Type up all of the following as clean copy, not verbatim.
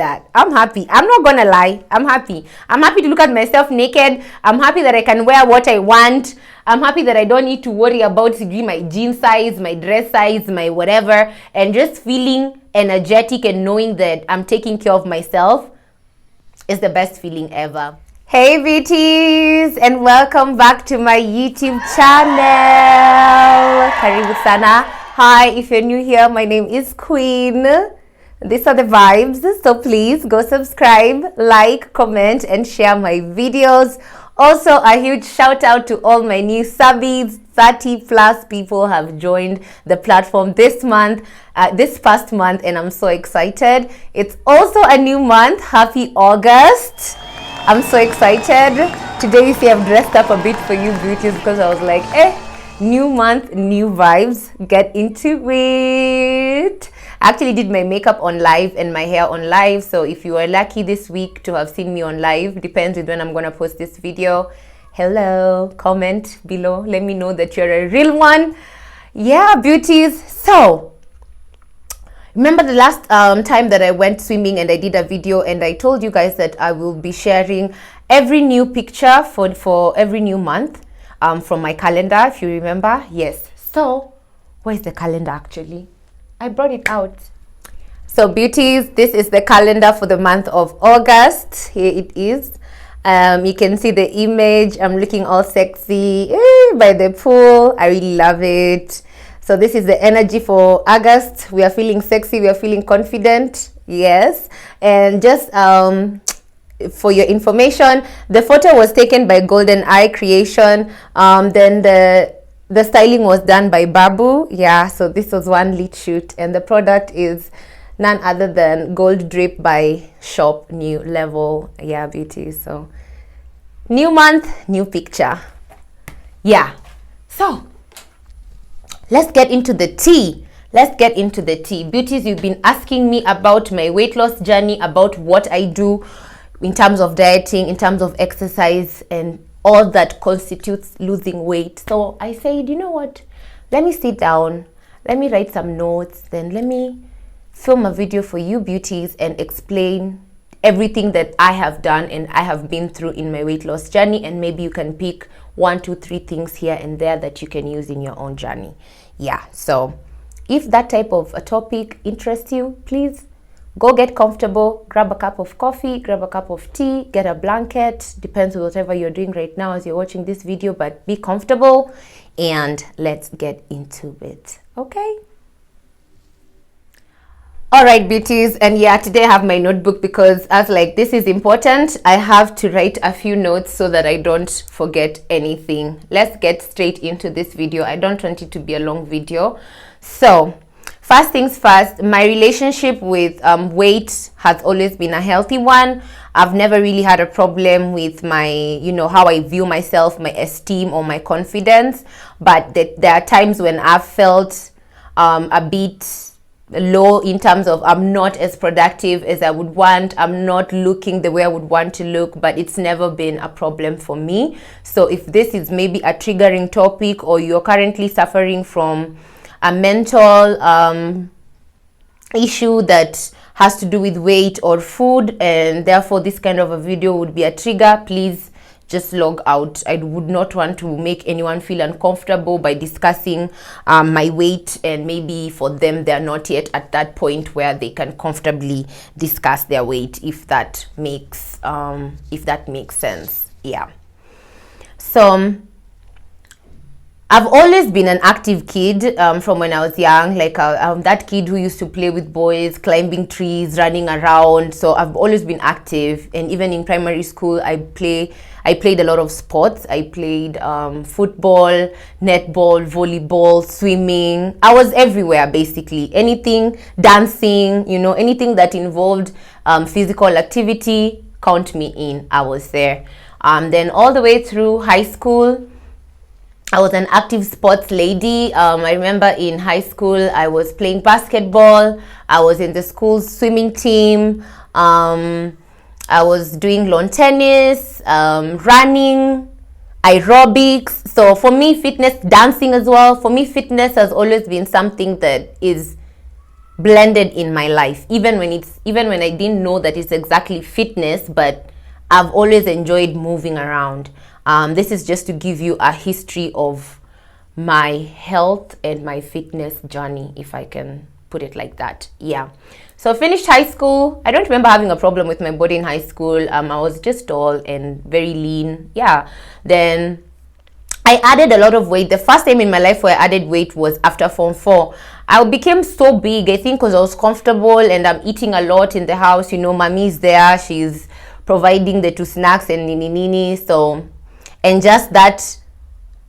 that. I'm happy. I'm not gonna lie. I'm happy. I'm happy to look at myself naked. I'm happy that I can wear what I want. I'm happy that I don't need to worry about my jean size, my dress size, my whatever, and just feeling energetic and knowing that I'm taking care of myself is the best feeling ever. Hey beauties, and welcome back to my YouTube channel. Karibu sana. Hi, if you're new here, my name is Queen. These are the vibes, so please go subscribe, like, comment, and share my videos. Also, a huge shout out to all my new subbies. 30 plus people have joined the platform this past month, and I'm so excited. It's also a new month. Happy August. I'm so excited. Today, you see, I've dressed up a bit for you beauties because I was like, new month, new vibes. Get into it. I actually did my makeup on live and my hair on live. So if you are lucky this week to have seen me on live, depends with when I'm going to post this video. Hello, comment below. Let me know that you're a real one. Yeah, beauties. So remember the last time that I went swimming and I did a video and I told you guys that I will be sharing every new picture for every new month from my calendar, if you remember. Yes. So where's the calendar actually? I brought it out. So beauties, this is the calendar for the month of August. Here it is. You can see the image. I'm looking all sexy by the pool. I really love it. So this is the energy for August. We are feeling sexy. We are feeling confident. Yes. And just for your information, the photo was taken by Golden Eye Creation. Then the styling was done by Babu. Yeah, so this was one lit shoot, and the product is none other than Gold Drip by Shop New Level. Yeah, beauty. So new month, new picture. Yeah. So let's get into the tea. Beauties, you've been asking me about my weight loss journey, about what I do in terms of dieting, in terms of exercise, and all that constitutes losing weight. So I said, you know what, let me sit down, let me write some notes, then let me film a video for you beauties and explain everything that I have done and I have been through in my weight loss journey, and maybe you can pick 1, 2, 3 things here and there that you can use in your own journey. Yeah, so if that type of a topic interests you, please go get comfortable, grab a cup of coffee, grab a cup of tea, get a blanket, depends on whatever you're doing right now as you're watching this video, but be comfortable and let's get into it, okay? All right, beauties, and yeah, today I have my notebook because I was like, this is important. I have to write a few notes so that I don't forget anything. Let's get straight into this video. I don't want it to be a long video. So first things first, my relationship with weight has always been a healthy one. I've never really had a problem with my, how I view myself, my esteem or my confidence. But there are times when I've felt a bit low in terms of I'm not as productive as I would want. I'm not looking the way I would want to look, but it's never been a problem for me. So if this is maybe a triggering topic or you're currently suffering from a mental issue that has to do with weight or food, and therefore this kind of a video would be a trigger, please just log out. I would not want to make anyone feel uncomfortable by discussing my weight, and maybe for them they're not yet at that point where they can comfortably discuss their weight, if that makes sense. Yeah. So I've always been an active kid from when I was young. Like I'm that kid who used to play with boys, climbing trees, running around. So I've always been active, and even in primary school, I played a lot of sports. I played football, netball, volleyball, swimming. I was everywhere basically. Anything, dancing, anything that involved physical activity, count me in. I was there. Then all the way through high school, I was an active sports lady. I remember in high school, I was playing basketball. I was in the school swimming team. I was doing lawn tennis, running, aerobics. So for me, fitness, dancing as well. For me, fitness has always been something that is blended in my life, even when I didn't know that it's exactly fitness, but I've always enjoyed moving around. This is just to give you a history of my health and my fitness journey, if I can put it like that. Yeah. So finished high school. I don't remember having a problem with my body in high school. I was just tall and very lean. Yeah. Then I added a lot of weight. The first time in my life where I added weight was after Form 4. I became so big, I think because I was comfortable and I'm eating a lot in the house. You know, mommy's there. She's providing the 2 snacks and nini. So, and just that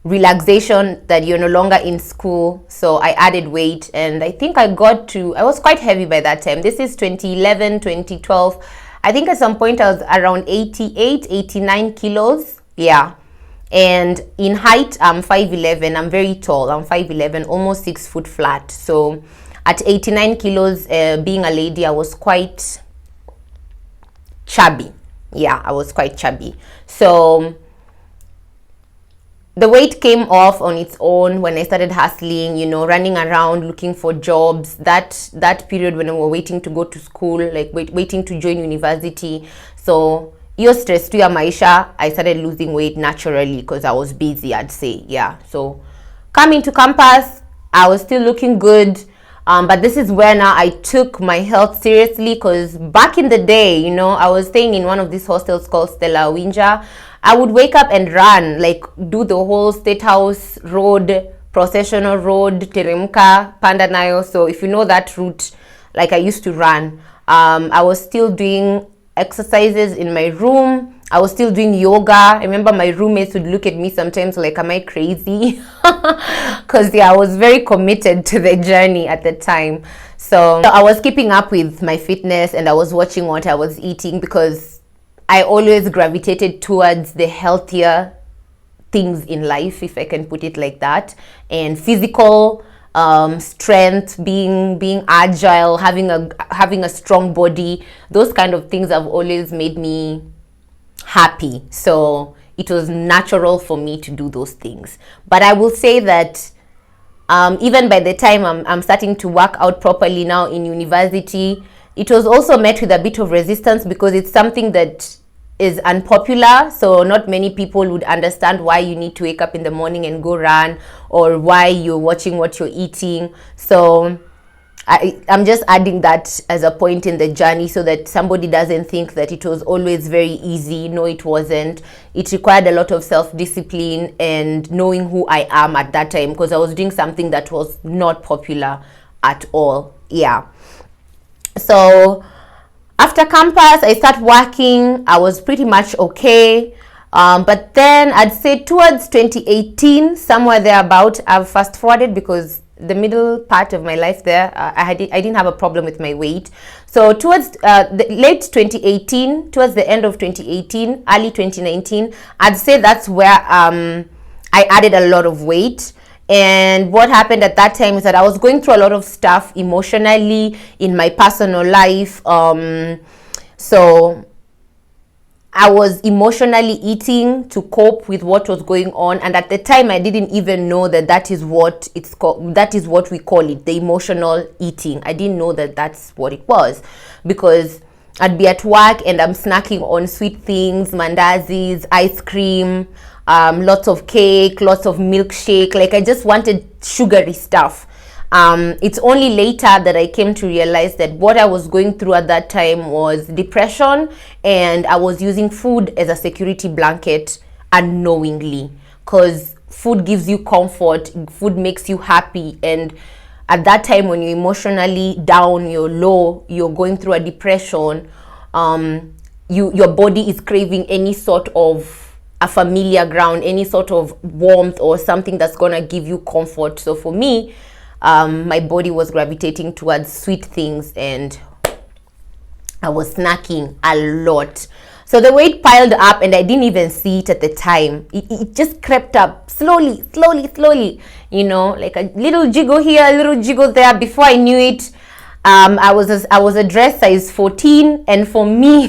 relaxation that you're no longer in school. So I added weight, and I think I was quite heavy by that time. This is 2011, 2012. I think at some point I was around 88, 89 kilos. Yeah. And in height, I'm 5'11". I'm very tall. I'm 5'11", almost 6 foot flat. So at 89 kilos, being a lady, I was quite chubby. Yeah, I was quite chubby. So the weight came off on its own when I started hustling, you know, running around looking for jobs. That period when I was waiting to go to school, like waiting to join university. So hiyo stress tu ya maisha, I started losing weight naturally because I was busy, I'd say. Yeah. So coming to campus, I was still looking good. But this is where now I took my health seriously, because back in the day, you know, I was staying in one of these hostels called Stella Winja. I would wake up and run, like do the whole State House Road, Processional Road, Teremka, Panda Nayo. So if you know that route, like I used to run. I was still doing exercises in my room. I was still doing yoga. I remember my roommates would look at me sometimes like, am I crazy? Because yeah, I was very committed to the journey at the time. So I was keeping up with my fitness, and I was watching what I was eating, because I always gravitated towards the healthier things in life, if I can put it like that. And physical strength, being agile, having a strong body, those kind of things have always made me happy. So it was natural for me to do those things. But I will say that even by the time I'm starting to work out properly now in university, it was also met with a bit of resistance, because it's something that is unpopular. So not many people would understand why you need to wake up in the morning and go run, or why you're watching what you're eating. So I'm just adding that as a point in the journey, so that somebody doesn't think that it was always very easy. No, it wasn't. It required a lot of self-discipline and knowing who I am at that time, because I was doing something that was not popular at all. Yeah. So after campus, I started working. I was pretty much okay. But then I'd say towards 2018, somewhere thereabout, I've fast forwarded, because the middle part of my life there, I didn't have a problem with my weight. So towards the late 2018, towards the end of 2018, early 2019, I'd say that's where I added a lot of weight. And what happened at that time is that I was going through a lot of stuff emotionally in my personal life. So I was emotionally eating to cope with what was going on. And at the time, I didn't even know that that is what it's called. That is what we call it, the emotional eating. I didn't know that that's what it was, because I'd be at work and I'm snacking on sweet things, mandazis, ice cream, lots of cake, lots of milkshake. Like I just wanted sugary stuff. It's only later that I came to realize that what I was going through at that time was depression, and I was using food as a security blanket unknowingly, because food gives you comfort, food makes you happy. And at that time, when you're emotionally down, you're low, you're going through a depression, your body is craving any sort of a familiar ground, any sort of warmth or something that's gonna give you comfort. So for me, my body was gravitating towards sweet things, and I was snacking a lot. So the weight piled up, and I didn't even see it at the time. It just crept up slowly, you know, like a little jiggle here, a little jiggle there. Before I knew it, I was a dress size 14, and for me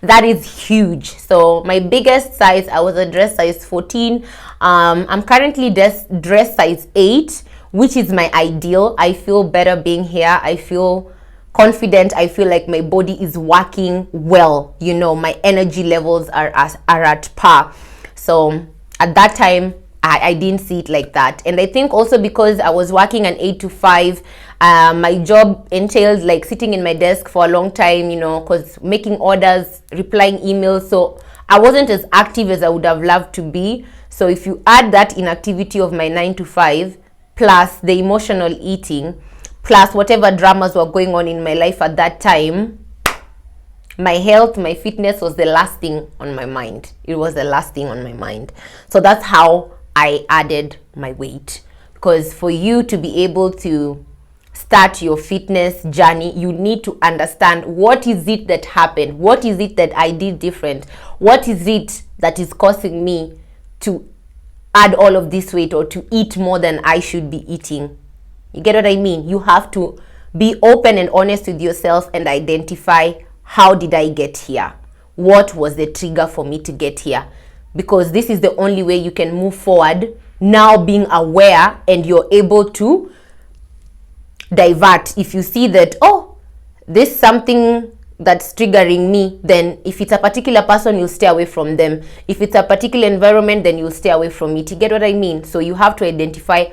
that is huge. So my biggest size, I was a dress size 14. I'm currently dress size 8, which is my ideal. I feel better being here. I feel confident. I feel like my body is working well. You know, my energy levels are at par. So at that time, I didn't see it like that. And I think also because I was working an 8 to 5, my job entailed like sitting in my desk for a long time, you know, because making orders, replying emails. So I wasn't as active as I would have loved to be. So if you add that inactivity of my 9 to 5, plus the emotional eating, plus whatever dramas were going on in my life at that time, my health, my fitness was the last thing on my mind. It was the last thing on my mind. So that's how I added my weight. Because for you to be able to start your fitness journey, you need to understand what is it that happened, what is it that I did different, what is it that is causing me to add all of this weight or to eat more than I should be eating. You get what I mean? You have to be open and honest with yourself and identify, how did I get here? What was the trigger for me to get here? Because this is the only way you can move forward, now being aware, and you're able to divert. If you see that, oh, this is something that's triggering me, then if it's a particular person, you'll stay away from them. If it's a particular environment, then you'll stay away from it. You get what I mean? So you have to identify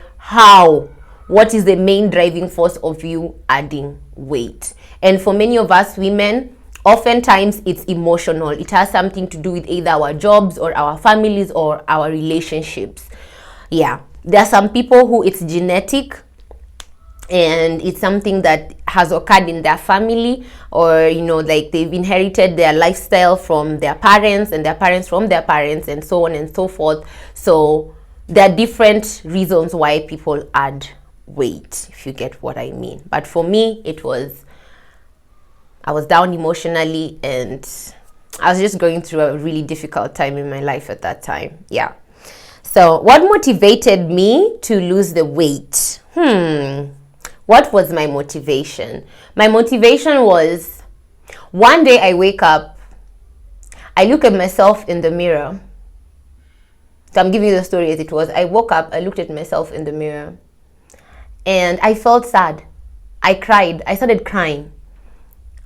what is the main driving force of you adding weight. And for many of us women, oftentimes it's emotional. It has something to do with either our jobs or our families or our relationships. Yeah, there are some people who it's genetic and it's something that has occurred in their family, or you know, like they've inherited their lifestyle from their parents and their parents from their parents, and so on and so forth. So there are different reasons why people add weight, if you get what I mean. But for me, I was down emotionally and I was just going through a really difficult time in my life at that time. Yeah. So what motivated me to lose the weight? What was my motivation? My motivation was, one day I wake up, I look at myself in the mirror. So I'm giving you the story as it was. I woke up, I looked at myself in the mirror, and I felt sad. I cried. I started crying.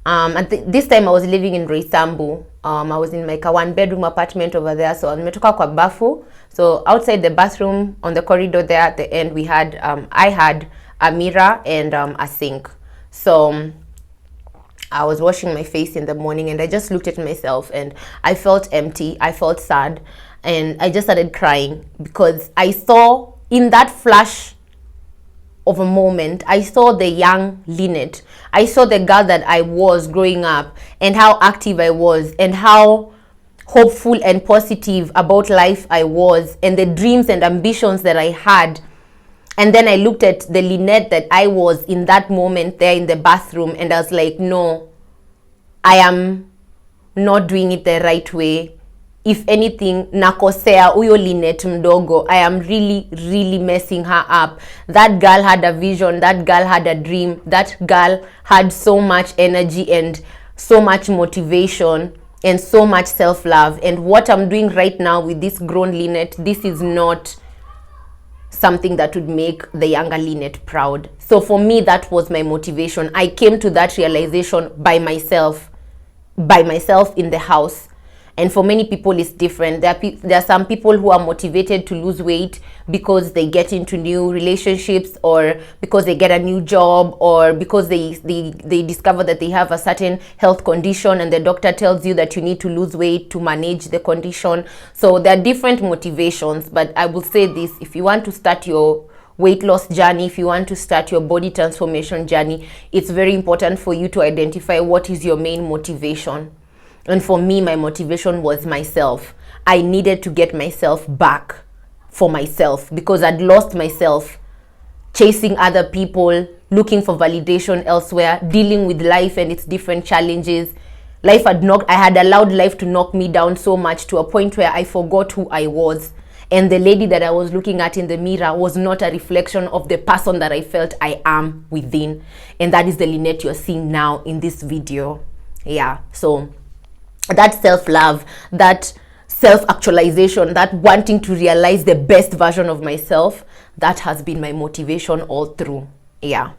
This time I was living in Roysambu. I was in like a 1-bedroom apartment over there. So nimetoka kwa bafu. So outside the bathroom, on the corridor there at the end, I had a mirror and a sink. So I was washing my face in the morning and I just looked at myself and I felt empty. I felt sad and I just started crying because I saw in that flash of a moment, I saw the young Lynette. I saw the girl that I was growing up and how active I was and how hopeful and positive about life I was and the dreams and ambitions that I had. And then I looked at the Lynette that I was in that moment there in the bathroom and I was like, no, I am not doing it the right way. If anything, nakosea uyo Lynette mdogo. I am really messing her up. That girl had a vision. That girl had a dream. That girl had so much energy and so much motivation and so much self-love. And what I'm doing right now with this grown Lynette, this is not something that would make the younger Lynette proud. So for me, that was my motivation. I came to that realization by myself in the house. And for many people, it's different. There are some people who are motivated to lose weight because they get into new relationships, or because they get a new job, or because they discover that they have a certain health condition and the doctor tells you that you need to lose weight to manage the condition. So there are different motivations. But I will say this: if you want to start your weight loss journey, if you want to start your body transformation journey, it's very important for you to identify what is your main motivation. And for me, my motivation was myself. I needed to get myself back for myself because I'd lost myself chasing other people, looking for validation elsewhere, dealing with life and its different challenges. I had allowed life to knock me down so much to a point where I forgot who I was. And the lady that I was looking at in the mirror was not a reflection of the person that I felt I am within. And that is the Lynette you're seeing now in this video. Yeah, so that self-love, that self-actualization, that wanting to realize the best version of myself, that has been my motivation all through. Yeah.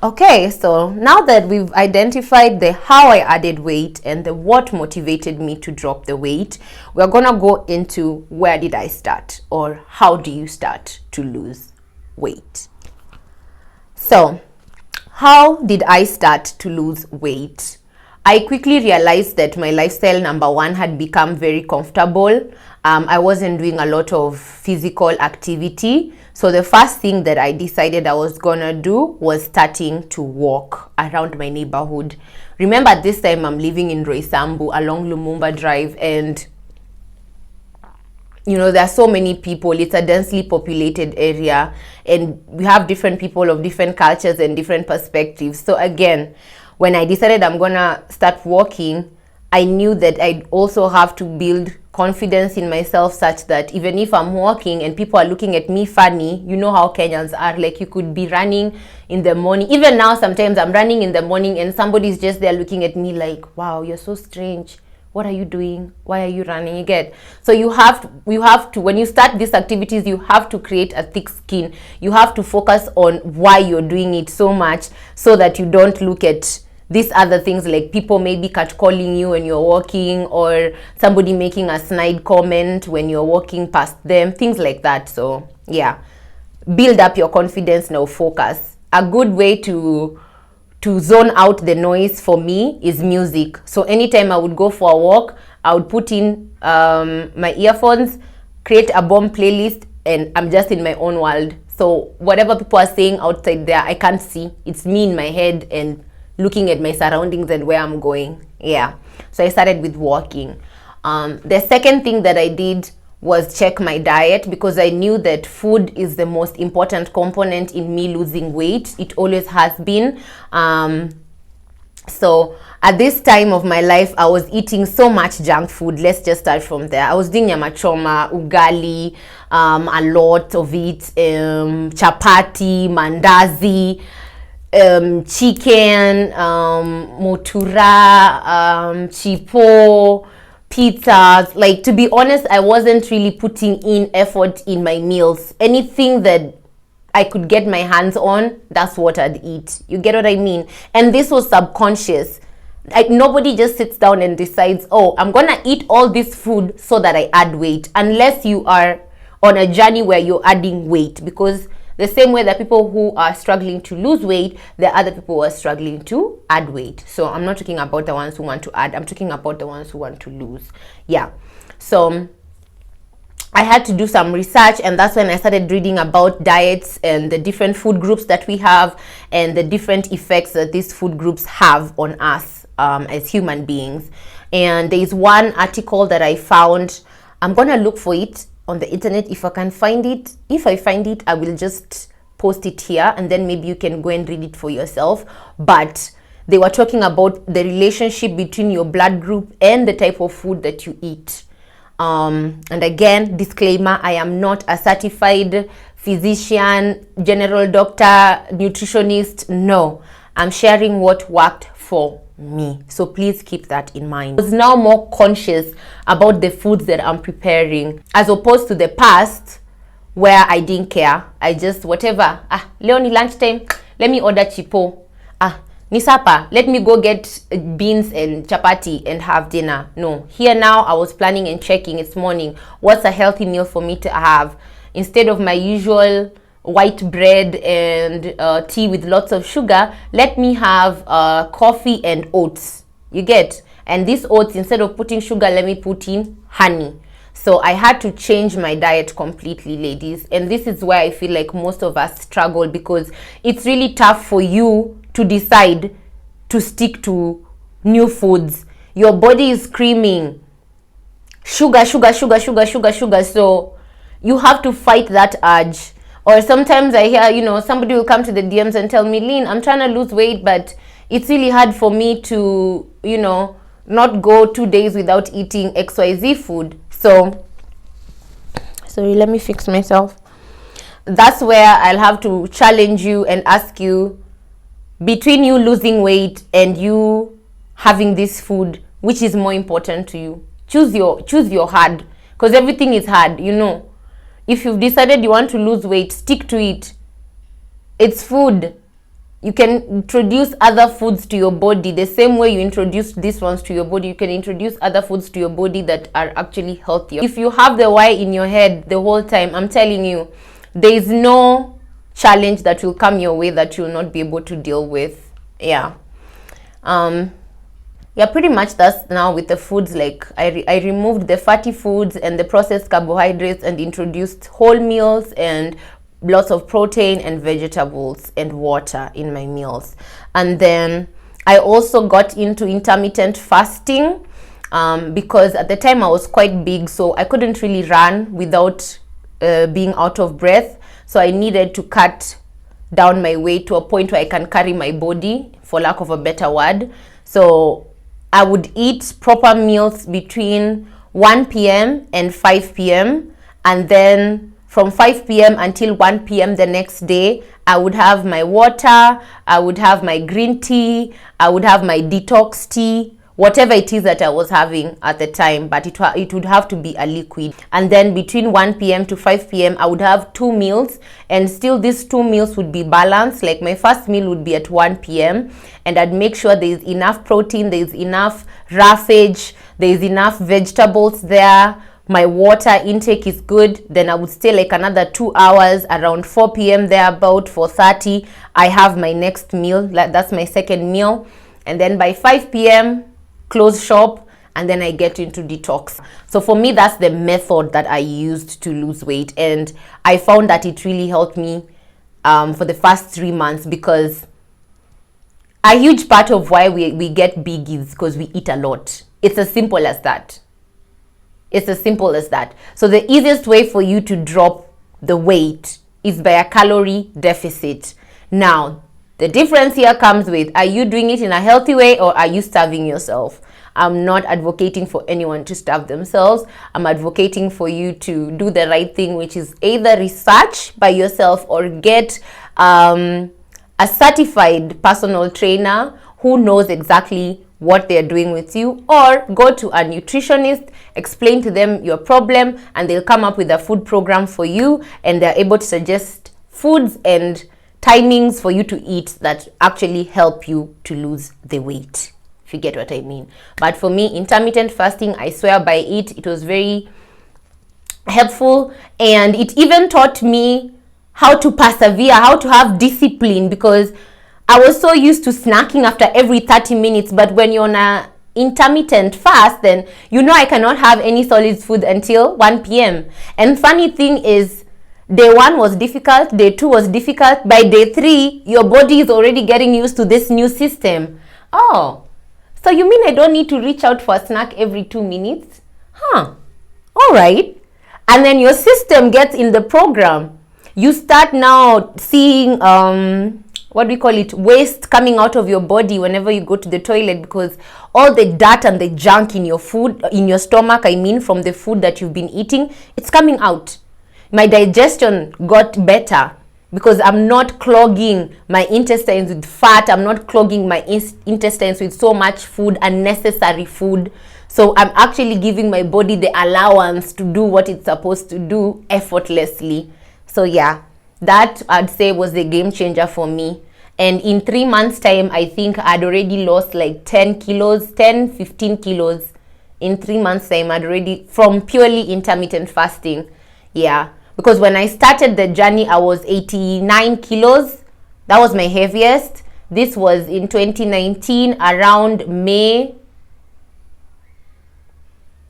Okay, so now that we've identified the how I added weight and the what motivated me to drop the weight, we're gonna go into where did I start, or how do you start to lose weight. So how did I start to lose weight? I quickly realized that my lifestyle, number one, had become very comfortable. I wasn't doing a lot of physical activity. So the first thing that I decided I was gonna do was starting to walk around my neighborhood. Remember, at this time I'm living in Roysambu along Lumumba Drive, and you know, there are so many people. It's a densely populated area, and we have different people of different cultures and different perspectives. So again, when I decided I'm gonna start walking, I knew that I'd also have to build confidence in myself, such that even if I'm walking and people are looking at me funny, you know how Kenyans are, like you could be running in the morning. Even now, sometimes I'm running in the morning and somebody's just there looking at me like, wow, you're so strange. What are you doing? Why are you running? You get? So you have to, when you start these activities, you have to create a thick skin. You have to focus on why you're doing it so much, so that you don't look at these other things, like people maybe catcalling you when you're walking, or somebody making a snide comment when you're walking past them, things like that. So yeah, build up your confidence, now focus. A good way to zone out the noise for me is music. So anytime I would go for a walk, I would put in my earphones, create a bomb playlist, and I'm just in my own world. So whatever people are saying outside there, I can't see. It's me in my head and looking at my surroundings and where I'm going. Yeah, so I started with walking. The second thing that I did was check my diet, because I knew that food is the most important component in me losing weight. It always has been. So at this time of my life, I was eating so much junk food. Let's just start from there. I was doing nyama choma, ugali, a lot of it, chapati, mandazi, chicken, motura, chipo, pizzas. Like, to be honest, I wasn't really putting in effort in my meals. Anything that I could get my hands on, that's what I'd eat. You get what I mean? And this was subconscious. Like, nobody just sits down and decides, oh, I'm gonna eat all this food so that I add weight, unless you are on a journey where you're adding weight. Because the same way that people who are struggling to lose weight, there are other people who are struggling to add weight. So I'm not talking about the ones who want to add, I'm talking about the ones who want to lose. Yeah. So I had to do some research, and that's when I started reading about diets and the different food groups that we have, and the different effects that these food groups have on us as human beings. And there is one article that I found. I'm gonna look for it on the internet if I can find it. If I find it, I will just post it here, and then maybe you can go and read it for yourself. But they were talking about the relationship between your blood group and the type of food that you eat. And again, disclaimer, I am not a certified physician, general doctor, nutritionist. No, I'm sharing what worked for me. So please keep that in mind. I was now more conscious about the foods that I'm preparing, as opposed to the past where I didn't care. I just, whatever. Leo ni lunchtime, let me order chipo. Ni supper, let me go get beans and chapati and have dinner. No, here now I was planning and checking. It's morning. What's a healthy meal for me to have? Instead of my usual white bread and tea with lots of sugar, let me have coffee and oats. You get? And these oats, instead of putting sugar, let me put in honey. So I had to change my diet completely, ladies. And this is where I feel like most of us struggle, because it's really tough for you to decide to stick to new foods. Your body is screaming sugar, sugar, sugar, sugar, sugar, sugar. So you have to fight that urge. Or sometimes I hear, you know, somebody will come to the DMs and tell me, Lyn, I'm trying to lose weight, but it's really hard for me to, you know, not go 2 days without eating XYZ food. So, sorry, let me fix myself. That's where I'll have to challenge you and ask you, between you losing weight and you having this food, which is more important to you? Choose your hard, because everything is hard, you know. If you've decided you want to lose weight, stick to it. It's food. You can introduce other foods to your body the same way you introduce these ones to your body. You can introduce other foods to your body that are actually healthier. If you have the why in your head the whole time, I'm telling you, there is no challenge that will come your way that you'll not be able to deal with. Yeah. Yeah, pretty much that's now with the foods. Like I removed the fatty foods and the processed carbohydrates and introduced whole meals and lots of protein and vegetables and water in my meals. And then I also got into intermittent fasting because at the time I was quite big, so I couldn't really run without being out of breath. So I needed to cut down my weight to a point where I can carry my body, for lack of a better word. So I would eat proper meals between 1 p.m. and 5 p.m. and then from 5 p.m. until 1 p.m. the next day, I would have my water, I would have my green tea, I would have my detox tea, whatever it is that I was having at the time, but it would have to be a liquid. And then between 1 p.m. to 5 p.m. I would have 2 meals, and still these 2 meals would be balanced. Like my first meal would be at 1 p.m. and I'd make sure there's enough protein, there's enough roughage, there's enough vegetables there, my water intake is good. Then I would stay like another 2 hours, around 4 p.m. there, about 4:30 I have my next meal. That's my second meal. And then by 5 p.m. close shop, and then I get into detox. So for me, that's the method that I used to lose weight, and I found that it really helped me for the first 3 months, because a huge part of why we get big is because we eat a lot. It's as simple as that. It's as simple as that. So the easiest way for you to drop the weight is by a calorie deficit. Now, the difference here comes with, are you doing it in a healthy way or are you starving yourself? I'm not advocating for anyone to starve themselves. I'm advocating for you to do the right thing, which is either research by yourself or get a certified personal trainer who knows exactly what they're doing with you, or go to a nutritionist, explain to them your problem, and they'll come up with a food program for you, and they're able to suggest foods and timings for you to eat that actually help you to lose the weight, if you get what I mean. But for me, intermittent fasting, I swear by it. It was very helpful, and it even taught me how to persevere, how to have discipline, because I was so used to snacking after every 30 minutes. But when you're on a intermittent fast, then you know I cannot have any solid food until 1 p.m. And funny thing is, day 1 was difficult, day 2 was difficult. By day 3, your body is already getting used to this new system. Oh, so you mean I don't need to reach out for a snack every 2 minutes? All right. And then your system gets in the program. You start now seeing what do we call it, waste coming out of your body whenever you go to the toilet, because all the dirt and the junk in your food, in your stomach, I mean, from the food that you've been eating, it's coming out. My digestion got better because I'm not clogging my intestines with fat. I'm not clogging my intestines with so much food, unnecessary food. So I'm actually giving my body the allowance to do what it's supposed to do effortlessly. So yeah, that I'd say was the game changer for me. And in 3 months time, I think I'd already lost like 10 kilos, 10, 15 kilos. In 3 months time, I'd already, from purely intermittent fasting. Yeah, because when I started the journey, I was 89 kilos. That was my heaviest. This was in 2019, around May.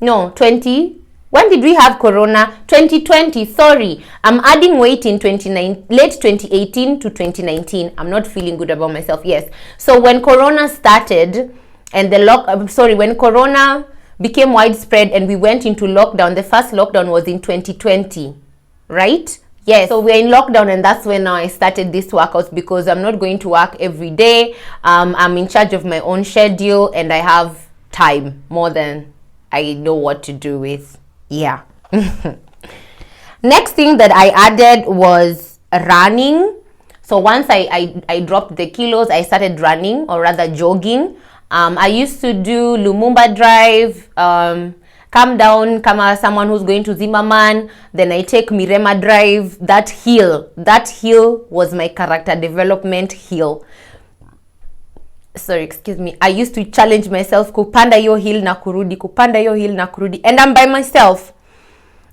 No, 20. When did we have Corona? 2020, sorry. I'm adding weight in late 2018 to 2019. I'm not feeling good about myself, yes. So when Corona started, and when Corona became widespread and we went into lockdown, the first lockdown was in 2020, right? Yes, so we're in lockdown, and that's when I started this workout, because I'm not going to work every day. I'm in charge of my own schedule, and I have time more than I know what to do with. Yeah. Next thing that I added was running. So once I dropped the kilos, I started running, or rather jogging. I used to do Lumumba drive, calm down kama someone who's going to Zimmerman, then I take Mirema Drive. That hill was my character development hill. Sorry, excuse me. I used to challenge myself, kupanda yo hill na kurudi, kupanda yo hill na kurudi, and I'm by myself.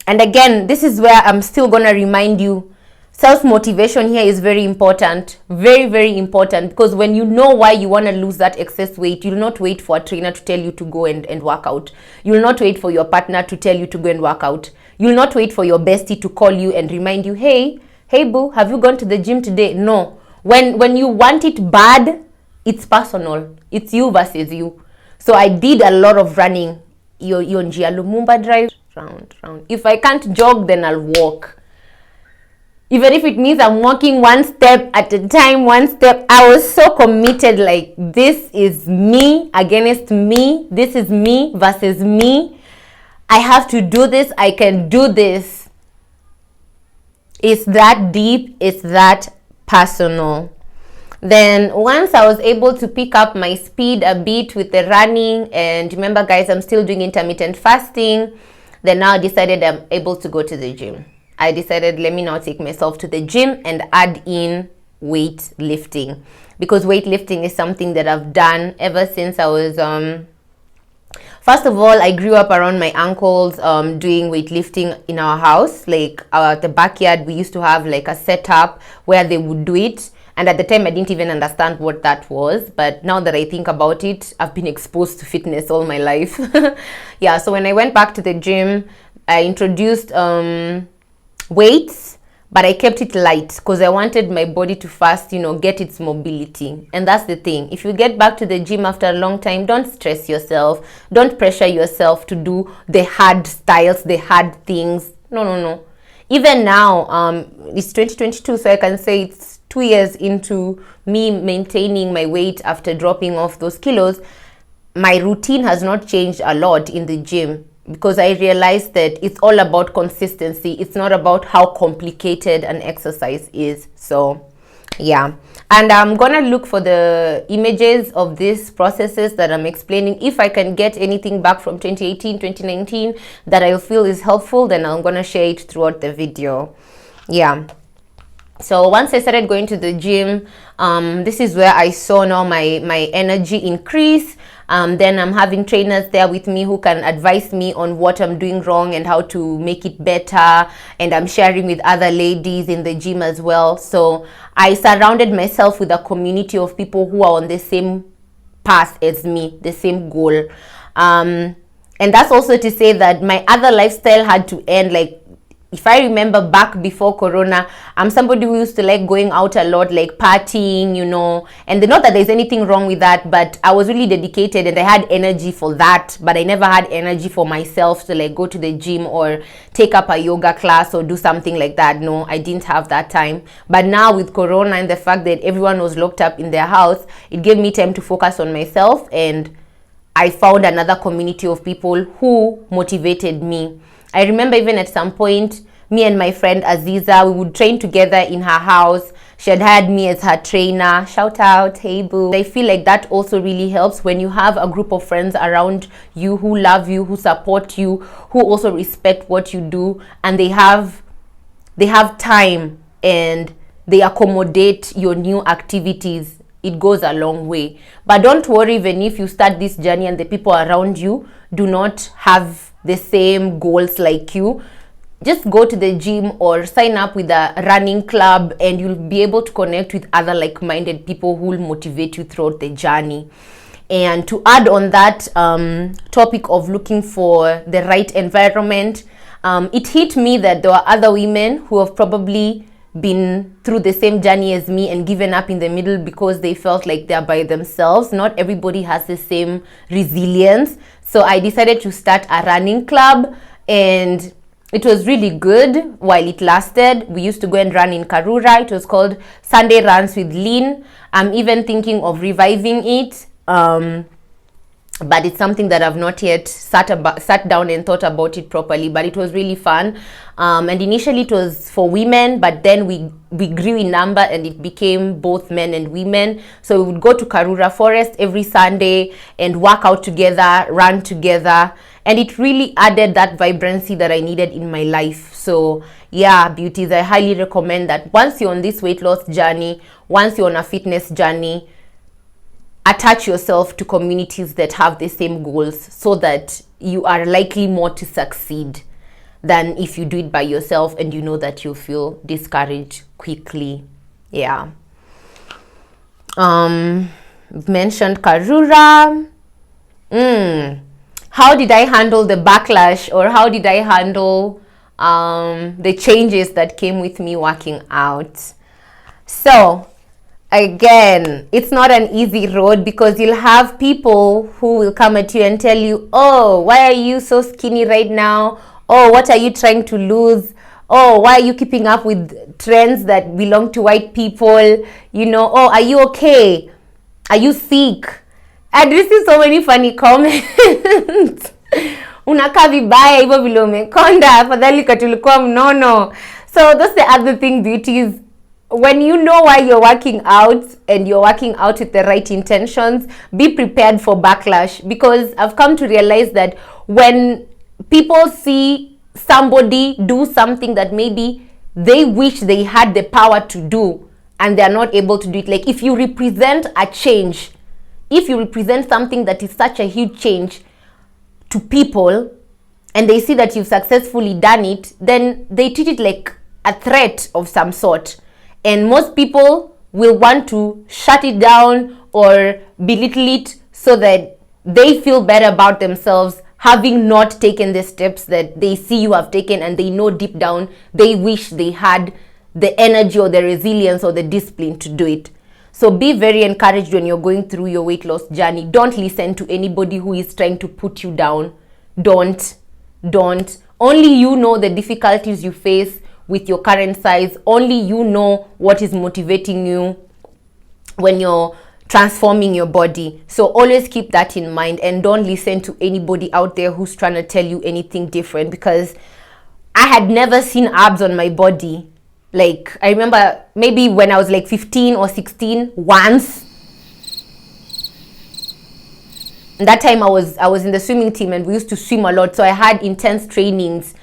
And again, this is where I'm still gonna remind you, self-motivation here is very important. Very, very important. Because when you know why you want to lose that excess weight, you'll not wait for a trainer to tell you to go and work out. You'll not wait for your partner to tell you to go and work out. You'll not wait for your bestie to call you and remind you, hey boo, have you gone to the gym today? No. When you want it bad, it's personal. It's you versus you. So I did a lot of running. Njia Lumumba Drive, round. If I can't jog, then I'll walk. Even if it means I'm walking one step at a time, I was so committed, like, this is me against me. This is me versus me. I have to do this. I can do this. It's that deep. It's that personal. Then once I was able to pick up my speed a bit with the running, and remember guys, I'm still doing intermittent fasting, then now I decided I'm able to go to the gym. I decided, let me now take myself to the gym and add in weightlifting, because weightlifting is something that I've done ever since I was first of all, I grew up around my uncles doing weightlifting in our house. Like at the backyard, we used to have like a setup where they would do it, and at the time I didn't even understand what that was, but now that I think about it, I've been exposed to fitness all my life. Yeah, so when I went back to the gym, I introduced weights, but I kept it light because I wanted my body to first, get its mobility. And that's the thing. If you get back to the gym after a long time, don't stress yourself. Don't pressure yourself to do the hard styles, the hard things. No. Even now, it's 2022, so I can say it's 2 years into me maintaining my weight after dropping off those kilos. My routine has not changed a lot in the gym, because I realized that it's all about consistency. It's not about how complicated an exercise is. So yeah, and I'm gonna look for the images of these processes that I'm explaining. If I can get anything back from 2018, 2019 that I feel is helpful, then I'm gonna share it throughout the video. Yeah. So once I started going to the gym, this is where I saw now my energy increase. Then I'm having trainers there with me who can advise me on what I'm doing wrong and how to make it better. And I'm sharing with other ladies in the gym as well. So I surrounded myself with a community of people who are on the same path as me, the same goal. And that's also to say that my other lifestyle had to end. Like, if I remember back before Corona, I'm somebody who used to like going out a lot, like partying, and not that there's anything wrong with that, but I was really dedicated and I had energy for that, but I never had energy for myself to like go to the gym or take up a yoga class or do something like that. No, I didn't have that time. But now with Corona and the fact that everyone was locked up in their house, it gave me time to focus on myself, and I found another community of people who motivated me. I remember even at some point, me and my friend Aziza, we would train together in her house. She had hired me as her trainer. Shout out, hey boo. I feel like that also really helps when you have a group of friends around you who love you, who support you, who also respect what you do, and they have time and they accommodate your new activities. It goes a long way. But don't worry, even if you start this journey and the people around you do not have the same goals like you, just go to the gym or sign up with a running club, and you'll be able to connect with other like-minded people who will motivate you throughout the journey. And to add on that topic of looking for the right environment, it hit me that there were other women who have probably been through the same journey as me and given up in the middle because they felt like they're by themselves. Not everybody has the same resilience. So I decided to start a running club, and it was really good while it lasted. We used to go and run in Karura. It was called Sunday Runs with Lyn. I'm even thinking of reviving it. but it's something that I've not yet sat down and thought about it properly. But it was really fun, and initially it was for women, but then we grew in number and it became both men and women. So we would go to Karura Forest every Sunday and work out together, run together, and it really added that vibrancy that I needed in my life. So yeah, beauties, I highly recommend that once you're on this weight loss journey, once you're on a fitness journey, attach yourself to communities that have the same goals, so that you are likely more to succeed than if you do it by yourself and you know that you feel discouraged quickly. Yeah. Mentioned Karura. How did I handle the backlash, or how did I handle the changes that came with me working out? So again, it's not an easy road, because you'll have people who will come at you and tell you, oh, why are you so skinny right now? Oh, what are you trying to lose? Oh, why are you keeping up with trends that belong to white people? You know, oh, are you okay? Are you sick? I received so many funny comments. Unakaa vibaya hivyo vile umekonda, afadhali katulikuwa mnono. So that's the other thing, beauties. When you know why you're working out and you're working out with the right intentions, be prepared for backlash. Because I've come to realize that when people see somebody do something that maybe they wish they had the power to do and they're not able to do it, like if you represent a change, if you represent something that is such a huge change to people and they see that you've successfully done it, then they treat it like a threat of some sort. And most people will want to shut it down or belittle it so that they feel better about themselves, having not taken the steps that they see you have taken, and they know deep down they wish they had the energy or the resilience or the discipline to do it. So be very encouraged when you're going through your weight loss journey. Don't listen to anybody who is trying to put you down. Don't. Only you know the difficulties you face with your current size. Only you know what is motivating you when you're transforming your body. So always keep that in mind, and don't listen to anybody out there who's trying to tell you anything different, because I had never seen abs on my body. Like, I remember maybe when I was like 15 or 16 once. That time I was in the swimming team and we used to swim a lot, so I had intense trainings.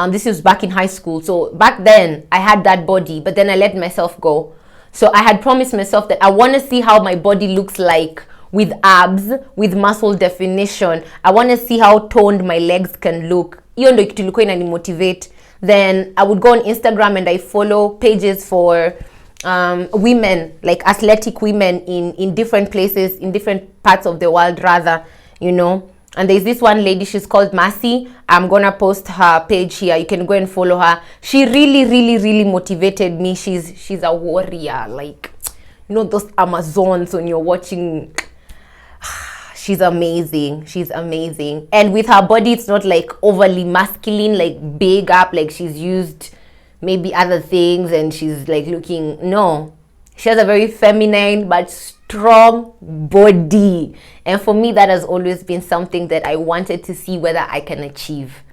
This was back in high school. So back then I had that body, but then I let myself go. So I had promised myself that I want to see how my body looks like with abs, with muscle definition. I want to see how toned my legs can look. Hiyo ndio kitu ilikuwa inanimotivate. Then I would go on Instagram and I follow pages for women, like athletic women in different places, in different parts of the world rather, you know. And there's this one lady, she's called Mercy. I'm gonna post her page here. You can go and follow her. She really motivated me. She's a warrior, like, you know, those Amazons when you're watching. She's amazing. And with her body, it's not like overly masculine, like big up, like she's used maybe other things and she's like looking, no. She has a very feminine but strong body. And for me, that has always been something that I wanted to see whether I can achieve.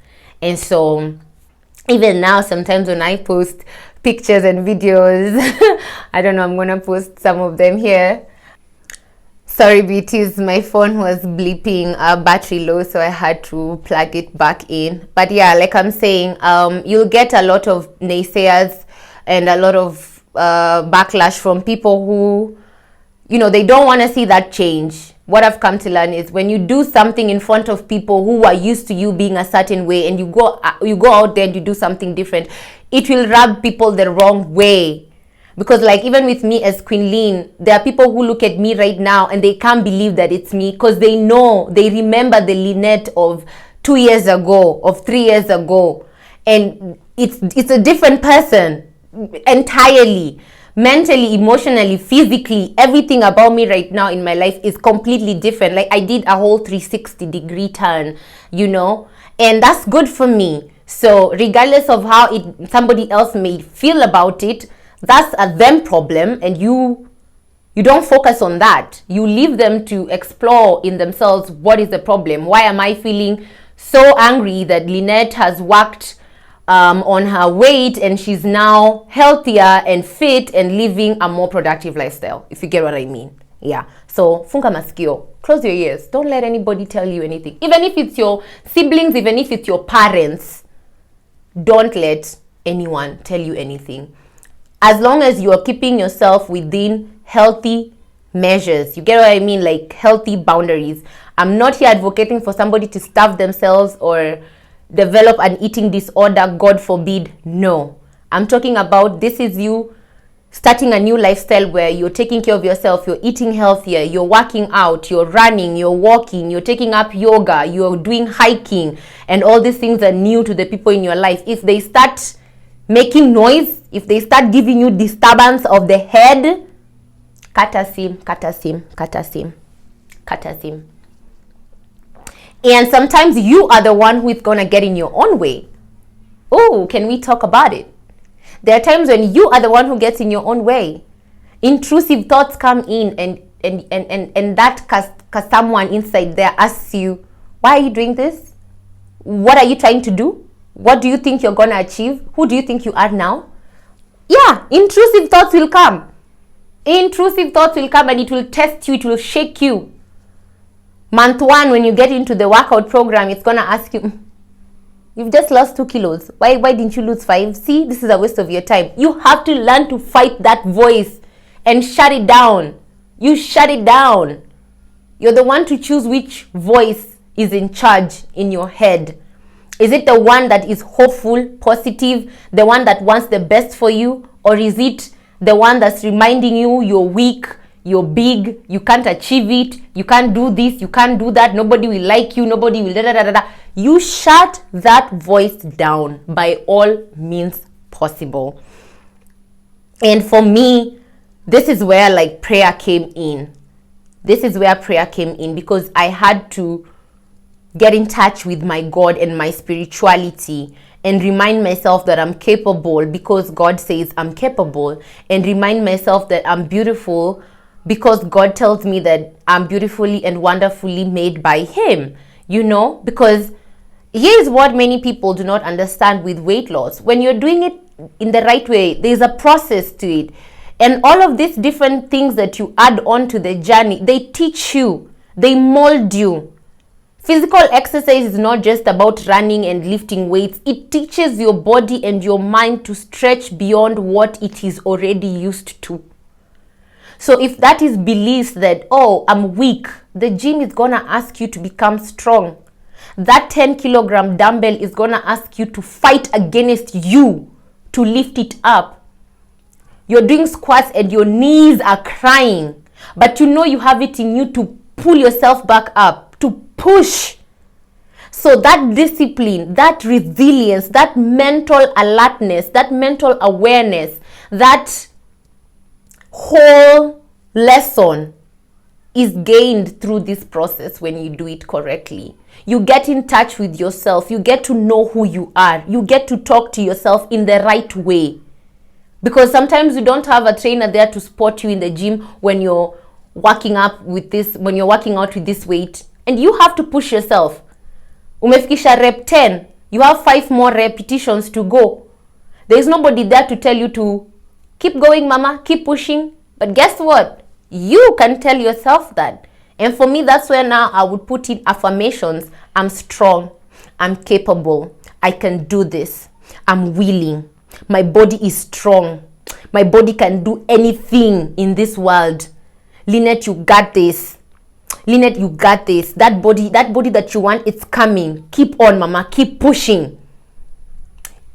And so even now, sometimes when I post pictures and videos, I don't know, I'm gonna post some of them here. Sorry, beauties, my phone was bleeping battery low, so I had to plug it back in. But yeah, like I'm saying, you'll get a lot of naysayers and a lot of backlash from people who, you know, they don't want to see that change. What I've come to learn is when you do something in front of people who are used to you being a certain way, and you go out there and you do something different, it will rub people the wrong way. Because like even with me as Kwin Lyn, there are people who look at me right now and they can't believe that it's me, because they remember the Lynette of 2 years ago, of 3 years ago. And it's a different person entirely. Mentally, emotionally, physically, everything about me right now in my life is completely different. Like I did a whole 360-degree turn, you know, and that's good for me. So regardless of how somebody else may feel about it, that's a them problem, and you You don't focus on that. You leave them to explore in themselves, what is the problem? Why am I feeling so angry that Lynette has worked on her weight and she's now healthier and fit and living a more productive lifestyle, if you get what I mean? Yeah. So funga masikio, close your ears. Don't let anybody tell you anything. Even if it's your siblings, even if it's your parents, don't let anyone tell you anything. As long as you are keeping yourself within healthy measures, you get what I mean, like healthy boundaries. I'm not here advocating for somebody to starve themselves or develop an eating disorder, God forbid. No, I'm talking about, this is you starting a new lifestyle where you're taking care of yourself, you're eating healthier, you're working out, you're running, you're walking, you're taking up yoga, you're doing hiking, and all these things are new to the people in your life. If they start making noise, if they start giving you disturbance of the head, katasim. And sometimes you are the one who is gonna get in your own way. Oh, can we talk about it? There are times when you are the one who gets in your own way. Intrusive thoughts come in and that cause someone inside there asks you, why are you doing this? What are you trying to do? What do you think you're gonna achieve? Who do you think you are now? Yeah, intrusive thoughts will come. Intrusive thoughts will come and it will test you, it will shake you. Month 1, when you get into the workout program, it's gonna ask you, you've just lost 2 kilos. Why didn't you lose 5? See, this is a waste of your time. You have to learn to fight that voice and shut it down. You shut it down. You're the one to choose which voice is in charge in your head. Is it the one that is hopeful, positive, the one that wants the best for you? Or is it the one that's reminding you you're weak, you're big, you can't achieve it, you can't do this, you can't do that, nobody will like you, nobody will da. You shut that voice down by all means possible. And for me, this is where like prayer came in. This is where prayer came in, because I had to get in touch with my God and my spirituality and remind myself that I'm capable because God says I'm capable, and remind myself that I'm beautiful because God tells me that I'm beautifully and wonderfully made by Him, you know, because here's what many people do not understand with weight loss. When you're doing it in the right way, there's a process to it. And all of these different things that you add on to the journey, they teach you, they mold you. Physical exercise is not just about running and lifting weights. It teaches your body and your mind to stretch beyond what it is already used to. So if that is beliefs that, oh, I'm weak, the gym is going to ask you to become strong. That 10-kilogram dumbbell is going to ask you to fight against you to lift it up. You're doing squats and your knees are crying, but you know you have it in you to pull yourself back up, to push. So that discipline, that resilience, that mental alertness, that mental awareness, that whole lesson is gained through this process when you do it correctly. You get in touch with yourself. You get to know who you are. You get to talk to yourself in the right way. Because sometimes you don't have a trainer there to support you in the gym when you're working up with this, when you're working out with this weight. And you have to push yourself. Umefikisha rep 10. You have 5 more repetitions to go. There is nobody there to tell you to keep going, mama, keep pushing. But guess what? You can tell yourself that. And for me, that's where now I would put in affirmations. I'm strong. I'm capable. I can do this. I'm willing. My body is strong. My body can do anything in this world. Lynette, you got this. Lynette, you got this. That body that you want, it's coming. Keep on, mama. Keep pushing.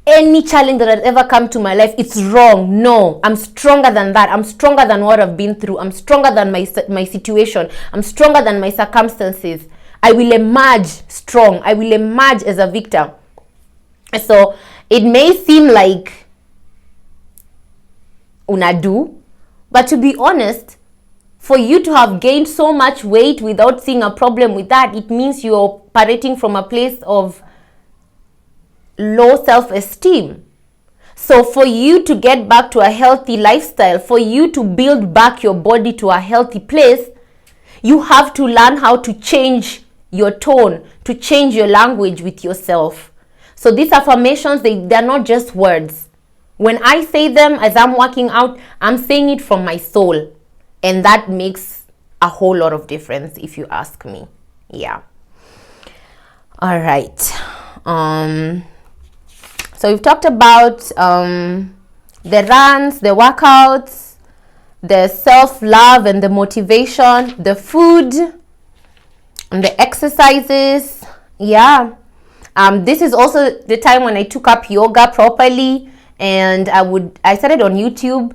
Any challenge that has ever come to my life, it's wrong. No, I'm stronger than that. I'm stronger than what I've been through. I'm stronger than my situation. I'm stronger than my circumstances. I will emerge strong. I will emerge as a victor. So it may seem like unadu, but to be honest, for you to have gained so much weight without seeing a problem with that, it means you're operating from a place of low self-esteem. So for you to get back to a healthy lifestyle, for you to build back your body to a healthy place, you have to learn how to change your tone, to change your language with yourself. So these affirmations, they're not just words. When I say them as I'm working out, I'm saying it from my soul. And that makes a whole lot of difference, if you ask me. Yeah. All right. So we've talked about the runs, the workouts, the self-love and the motivation, the food, and the exercises. Yeah. This is also the time when I took up yoga properly, and I started on YouTube.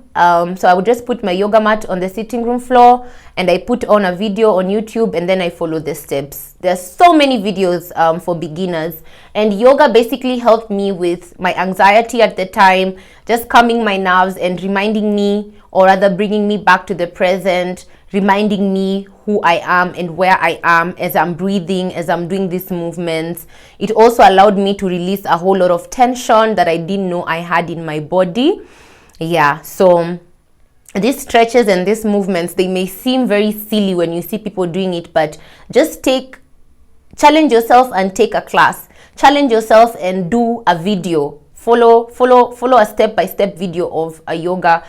So I would just put my yoga mat on the sitting room floor, and I put on a video on YouTube, and then I follow the steps. There's so many videos for beginners, and yoga basically helped me with my anxiety at the time, just calming my nerves and reminding me, or rather bringing me back to the present, reminding me who I am and where I am as I'm breathing, as I'm doing these movements. It also allowed me to release a whole lot of tension that I didn't know I had in my body. Yeah, so these stretches and these movements, they may seem very silly when you see people doing it, but just challenge yourself and take a class. Challenge yourself and do a video. Follow a step-by-step video of a yoga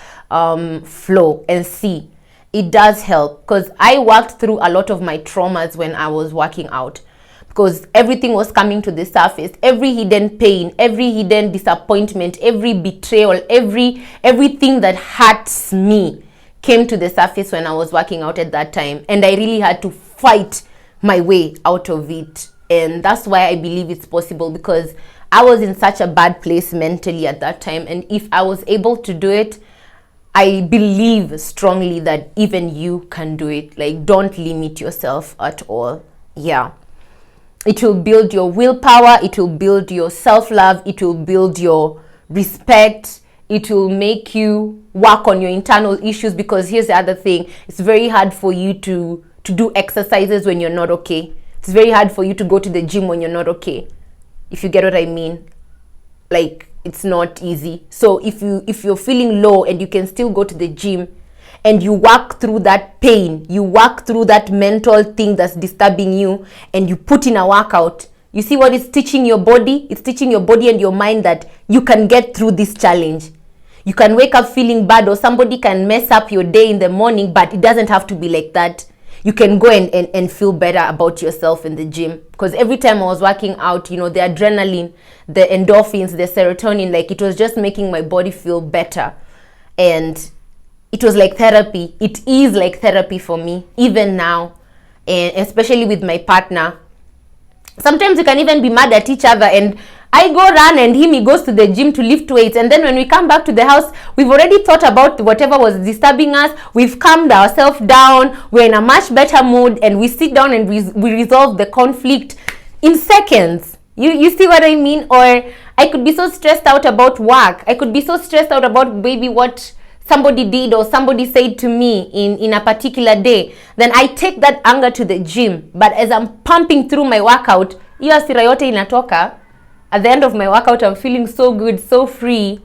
flow and see. It does help, because I worked through a lot of my traumas when I was working out, because everything was coming to the surface. Every hidden pain, every hidden disappointment, every betrayal, everything that hurts me came to the surface when I was working out at that time, and I really had to fight my way out of it. And that's why I believe it's possible, because I was in such a bad place mentally at that time, and if I was able to do it, I believe strongly that even you can do it. Like, don't limit yourself at all. Yeah. It will build your willpower. It will build your self-love. It will build your respect. It will make you work on your internal issues, because here's the other thing. It's very hard for you to do exercises when you're not okay. It's very hard for you to go to the gym when you're not okay. If you get what I mean. Like, it's not easy. So if you're feeling low and you can still go to the gym and you work through that pain, you work through that mental thing that's disturbing you, and you put in a workout, you see what it's teaching your body? It's teaching your body and your mind that you can get through this challenge. You can wake up feeling bad, or somebody can mess up your day in the morning, but it doesn't have to be like that. You can go and feel better about yourself in the gym. Because every time I was working out, the adrenaline, the endorphins, the serotonin, like, it was just making my body feel better. And it was like therapy. It is like therapy for me, even now. And especially with my partner. Sometimes you can even be mad at each other, and I go run and he goes to the gym to lift weights, and then when we come back to the house, we've already thought about whatever was disturbing us. We've calmed ourselves down. We're in a much better mood, and we sit down and we resolve the conflict in seconds. You see what I mean? Or I could be so stressed out about work. I could be so stressed out about maybe what somebody did or somebody said to me in a particular day. Then I take that anger to the gym. But as I'm pumping through my workout, hiyo hasira yote inatoka. At the end of my workout, I'm feeling so good, so free.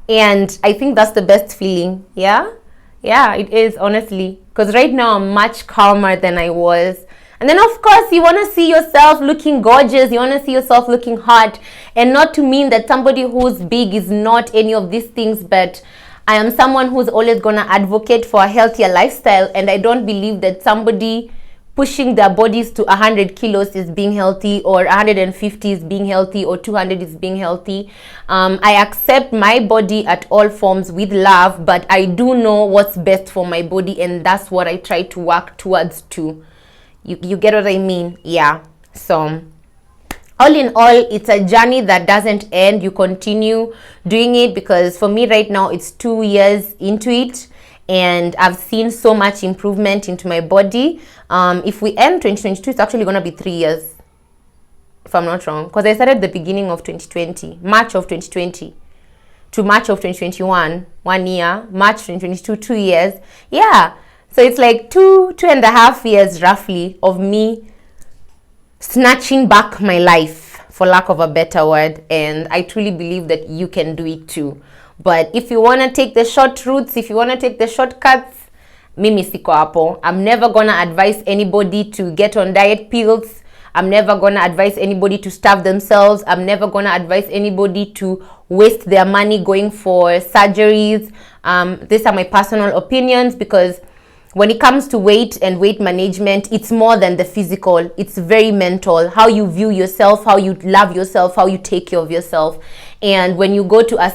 And I think that's the best feeling. Yeah, it is, honestly. Because right now, I'm much calmer than I was. And then, of course, you want to see yourself looking gorgeous. You want to see yourself looking hot. And not to mean that somebody who's big is not any of these things. But I am someone who's always going to advocate for a healthier lifestyle. And I don't believe that somebody pushing their bodies to 100 kilos is being healthy, or 150 is being healthy, or 200 is being healthy. I accept my body at all forms with love, but I do know what's best for my body, and that's what I try to work towards too. You get what I mean? Yeah. So all in all, it's a journey that doesn't end. You continue doing it, because for me right now, it's 2 years into it. And I've seen so much improvement into my body. If we end 2022, it's actually going to be 3 years, if I'm not wrong. Because I started the beginning of 2020, March of 2020 to March of 2021, 1 year, March 2022, 2 years. Yeah. So it's like two and a half years roughly of me snatching back my life for lack of a better word, and I truly believe that you can do it too. But if you want to take the short routes, if you want to take the shortcuts, mimi siko hapo. I'm never gonna advise anybody to get on diet pills. I'm never gonna advise anybody to starve themselves. I'm never gonna advise anybody to waste their money going for surgeries. These are my personal opinions, because when it comes to weight and weight management, it's more than the physical. It's very mental. How you view yourself, how you love yourself, how you take care of yourself. And when you go to a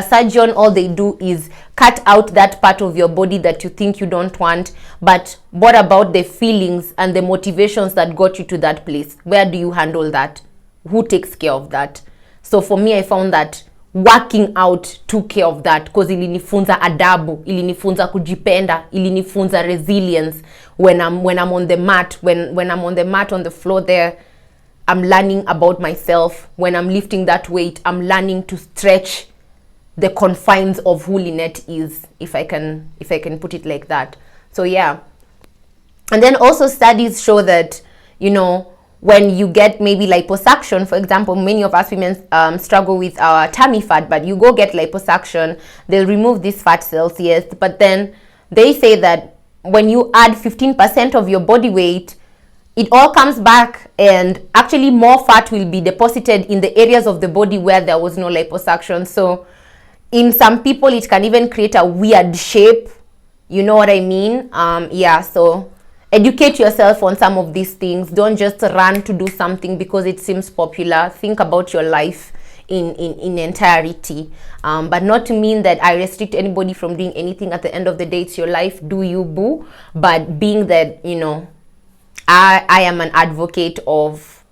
surgeon, all they do is cut out that part of your body that you think you don't want. But what about the feelings and the motivations that got you to that place? Where do you handle that? Who takes care of that? So for me, I found that working out took care of that, because ilinifunza adabu, ilinifunza kujipenda, ilinifunza resilience. When I'm on the mat, when I'm on the mat on the floor there, I'm learning about myself. When I'm lifting that weight, I'm learning to stretch the confines of who Lynette is, if I can put it like that. So yeah. And then also studies show that, you know, when you get maybe liposuction, for example, many of us women struggle with our tummy fat, but you go get liposuction, they'll remove these fat cells, yes, but then they say that when you add 15% of your body weight, it all comes back, and actually more fat will be deposited in the areas of the body where there was no liposuction. So in some people, it can even create a weird shape. You know what I mean? Yeah, so educate yourself on some of these things. Don't just run to do something because it seems popular. Think about your life in entirety. But not to mean that I restrict anybody from doing anything. At the end of the day, it's your life. Do you, boo? But being that, you know, I am an advocate of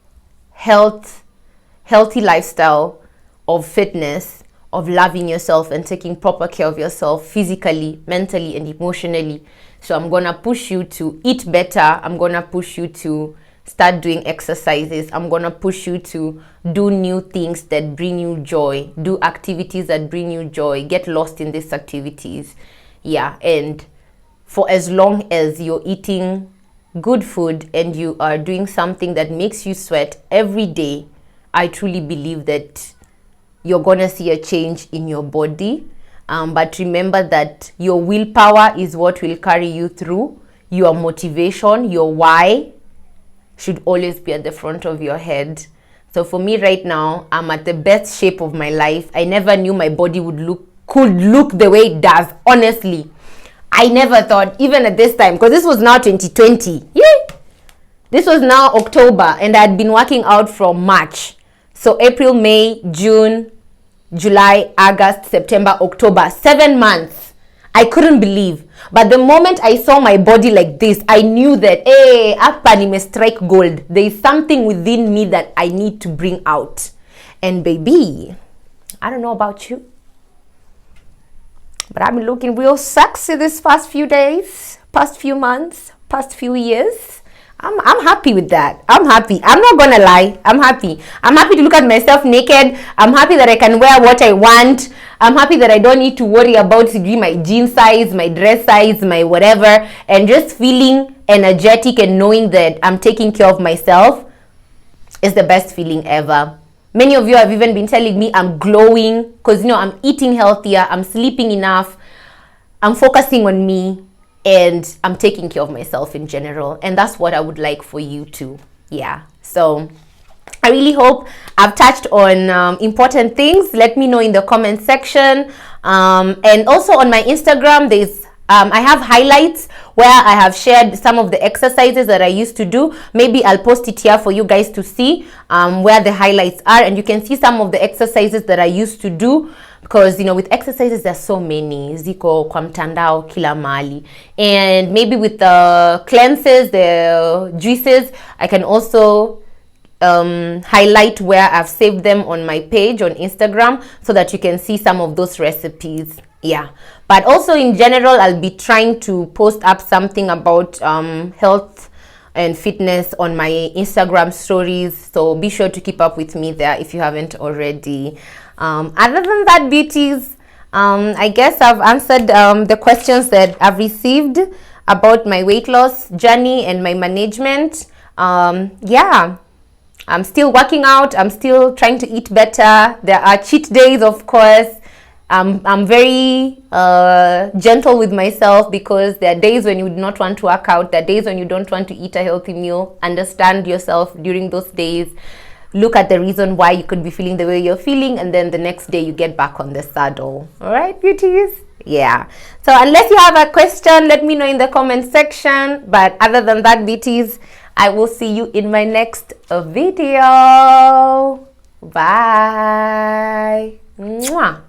healthy lifestyle, of fitness, of loving yourself and taking proper care of yourself physically, mentally, and emotionally. So I'm gonna push you to eat better. I'm gonna push you to start doing exercises. I'm gonna push you to do new things that bring you joy. Do activities that bring you joy. Get lost in these activities. Yeah, and for as long as you're eating good food and you are doing something that makes you sweat every day, I truly believe that you're gonna see a change in your body. But remember that your willpower is what will carry you through. Your motivation, your why, should always be at the front of your head. So for me right now, I'm at the best shape of my life. I never knew my body could look the way it does. Honestly, I never thought, even at this time, because this was now 2020. Yeah, this was now October, and I had been working out from March. So April, May, June, July, August, September, October, 7 months. I couldn't believe. But the moment I saw my body like this, I knew that, hey, hapa nime strike gold. There is something within me that I need to bring out. And baby, I don't know about you, but I've been looking real sexy this past few days, past few months, past few years. I'm happy with that. I'm happy. I'm not gonna lie. I'm happy. I'm happy to look at myself naked. I'm happy that I can wear what I want. I'm happy that I don't need to worry about my jean size, my dress size, my whatever, and just feeling energetic and knowing that I'm taking care of myself is the best feeling ever. Many of you have even been telling me I'm glowing because, you know, I'm eating healthier, I'm sleeping enough, I'm focusing on me, and I'm taking care of myself in general. And that's what I would like for you too. Yeah. So I really hope I've touched on important things. Let me know in the comment section. And also on my Instagram, I have highlights where I have shared some of the exercises that I used to do. Maybe I'll post it here for you guys to see where the highlights are, and you can see some of the exercises that I used to do, because, you know, with exercises there's so many, ziko kwa mtandao kila mahali. And maybe with the cleanses, the juices, I can also highlight where I've saved them on my page on Instagram so that you can see some of those recipes. Yeah, but also in general, I'll be trying to post up something about health and fitness on my Instagram stories, so be sure to keep up with me there if you haven't already. Other than that, beauties, I guess I've answered the questions that I've received about my weight loss journey and my management. Yeah, I'm still working out. I'm still trying to eat better. There are cheat days, of course. I'm very gentle with myself, because there are days when you do not want to work out. There are days when you don't want to eat a healthy meal. Understand yourself during those days. Look at the reason why you could be feeling the way you're feeling, and then the next day you get back on the saddle. All right, beauties? Yeah. So unless you have a question, let me know in the comment section. But other than that, beauties, I will see you in my next video. Bye. Mwah.